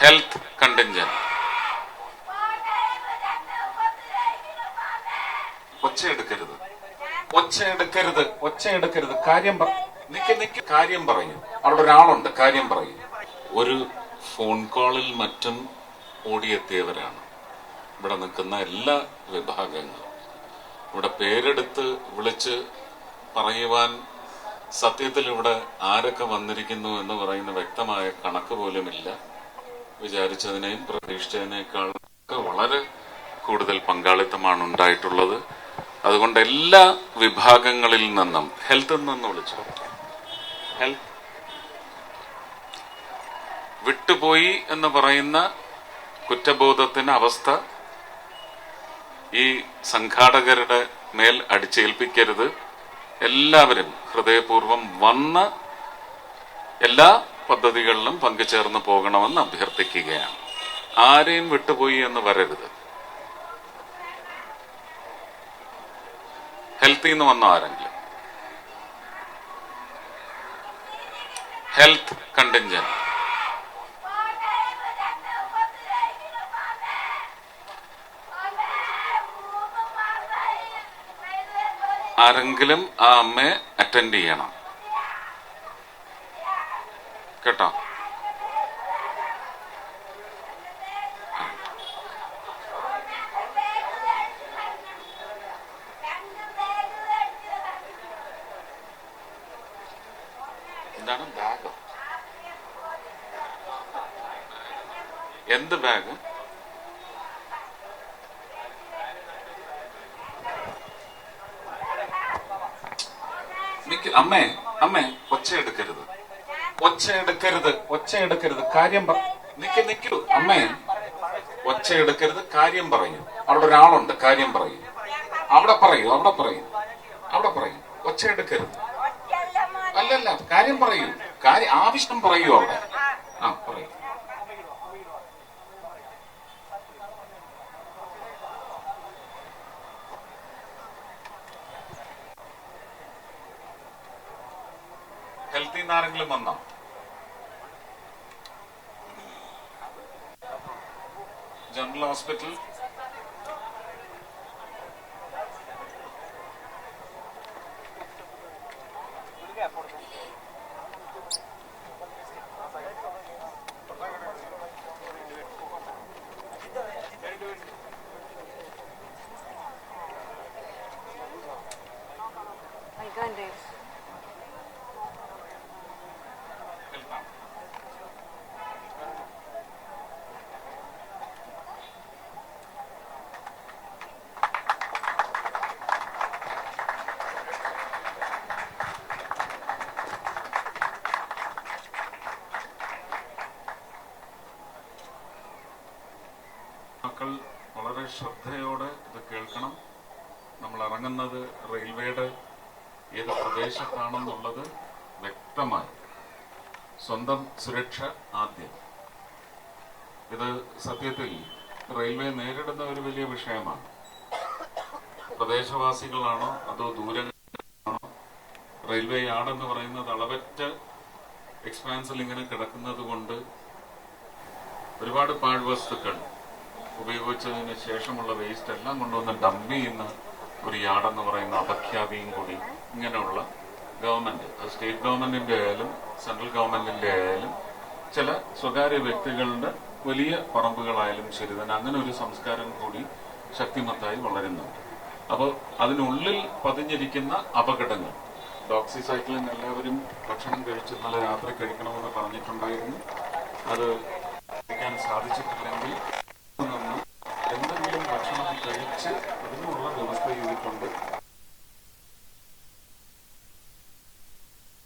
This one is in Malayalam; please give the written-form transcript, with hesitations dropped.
Health contingent. ഒച്ചയെടുക്കരുത്, ഒച്ചയെടുക്കരുത്, ഒച്ചയെടുക്കരുത്. കാര്യം പറയും. അവിടെ ഒരാളുണ്ട്, കാര്യം പറയും. ഒരു ഫോൺ കോളിൽ മറ്റും ഓടിയെത്തിയവരാണ് ഇവിടെ നിൽക്കുന്ന എല്ലാ വിഭാഗങ്ങളും. ഇവിടെ പേരെടുത്ത് വിളിച്ച് പറയുവാൻ സത്യത്തിൽ ഇവിടെ ആരൊക്കെ വന്നിരിക്കുന്നു എന്ന് പറയുന്ന വ്യക്തമായ കണക്ക് പോലുമില്ല. വിചാരിച്ചതിനെയും പ്രതീക്ഷിച്ചതിനേക്കാളൊക്കെ വളരെ കൂടുതൽ പങ്കാളിത്തമാണ് ഉണ്ടായിട്ടുള്ളത്. അതുകൊണ്ട് എല്ലാ വിഭാഗങ്ങളിൽ നിന്നും ഹെൽത്തിൽ നിന്ന് വിളിച്ചു, ഹെൽത്ത് വിട്ടുപോയി എന്ന് പറയുന്ന കുറ്റബോധത്തിന് അവസ്ഥ ഈ സംഘാടകരുടെ മേൽ അടിച്ചേൽപ്പിക്കരുത്. എല്ലാവരും ഹൃദയപൂർവ്വം വന്ന് എല്ലാ പദ്ധതികളിലും പങ്കുചേർന്ന് പോകണമെന്ന് അഭ്യർത്ഥിക്കുകയാണ്. ആരെയും വിട്ടുപോയി എന്ന് വരരുത്. ഹെൽത്തിൽ നിന്ന് വന്ന ആരെങ്കിലും ഹെൽത്ത് കണ്ടിൻജന്റ്. ആരെങ്കിലും ആ അമ്മയെ അറ്റൻഡ് ചെയ്യണം കേട്ടോ. എന്താണ് ബാഗ്? എന്ത് ബാഗ്? അമ്മേ, അമ്മേ, ഒച്ചയെടുക്കരുത്, ഒച്ചയെടുക്കരുത്, ഒച്ചയെടുക്കരുത്. നിക്കൂ അമ്മേ, ഒച്ചയെടുക്കരുത്. കാര്യം പറയൂ. അവിടെ ഒരാളുണ്ട്, കാര്യം പറയൂ. അവിടെ പറയൂ, അവിടെ പറയൂ, അവിടെ പറയൂ. ഒച്ചയെടുക്കരുത്. അല്ലല്ല, കാര്യം പറയൂ. ആവശ്യം പറയൂ അവിടെ. ആ പറയൂ. ഹെൽത്തിൽ നിന്ന് ആരെങ്കിലും വന്നോ? ജനറൽ ഹോസ്പിറ്റൽ മക്കൾ വളരെ ശ്രദ്ധയോടെ ഇത് കേൾക്കണം. നമ്മൾ ഇറങ്ങുന്നത് റെയിൽവേയുടെ ഏത് പ്രദേശത്താണെന്നുള്ളത് വ്യക്തമായി. സ്വന്തം സുരക്ഷ ആദ്യം. ഇത് സത്യത്തിൽ റെയിൽവേ നേരിടുന്ന ഒരു വലിയ വിഷയമാണ്. പ്രദേശവാസികളാണോ അതോ ദൂരങ്ങളാണോ? റെയിൽവേ യാർഡെന്ന് പറയുന്നത് അളവറ്റ എക്സ്പാൻസിൽ ഇങ്ങനെ കിടക്കുന്നത് കൊണ്ട് ഒരുപാട് പാഴ്വസ്തുക്കൾ ഉപയോഗിച്ചതിന് ശേഷമുള്ള വേസ്റ്റ് എല്ലാം കൊണ്ടുവന്ന് ഡംപ് ചെയ്യുന്ന ഒരു യാർഡെന്ന് പറയുന്ന അപഖ്യാതിയും കൂടി ഇങ്ങനെയുള്ള ഗവൺമെന്റ്, അത് സ്റ്റേറ്റ് ഗവൺമെന്റിന്റെ ആയാലും സെൻട്രൽ ഗവൺമെന്റിന്റെ ആയാലും ചില സ്വകാര്യ വ്യക്തികളുടെ വലിയ പറമ്പുകളായാലും ശരി തന്നെ അങ്ങനെ ഒരു സംസ്കാരം കൂടി ശക്തിമത്തായി വളരുന്നുണ്ട്. അപ്പോൾ അതിനുള്ളിൽ പതിഞ്ഞിരിക്കുന്ന അപകടങ്ങൾ, ഡോക്സി സൈക്കിളിൽ എല്ലാവരും ഭക്ഷണം കഴിച്ച് ഇന്നലെ രാത്രി കഴിക്കണമെന്ന് പറഞ്ഞിട്ടുണ്ടായിരുന്നു. അത് കഴിക്കാൻ സാധിച്ചിട്ടില്ലെങ്കിൽ എന്തെങ്കിലും ഭക്ഷണം കഴിച്ച് അതിനുള്ള വ്യവസ്ഥ ചെയ്തിട്ടുണ്ട്.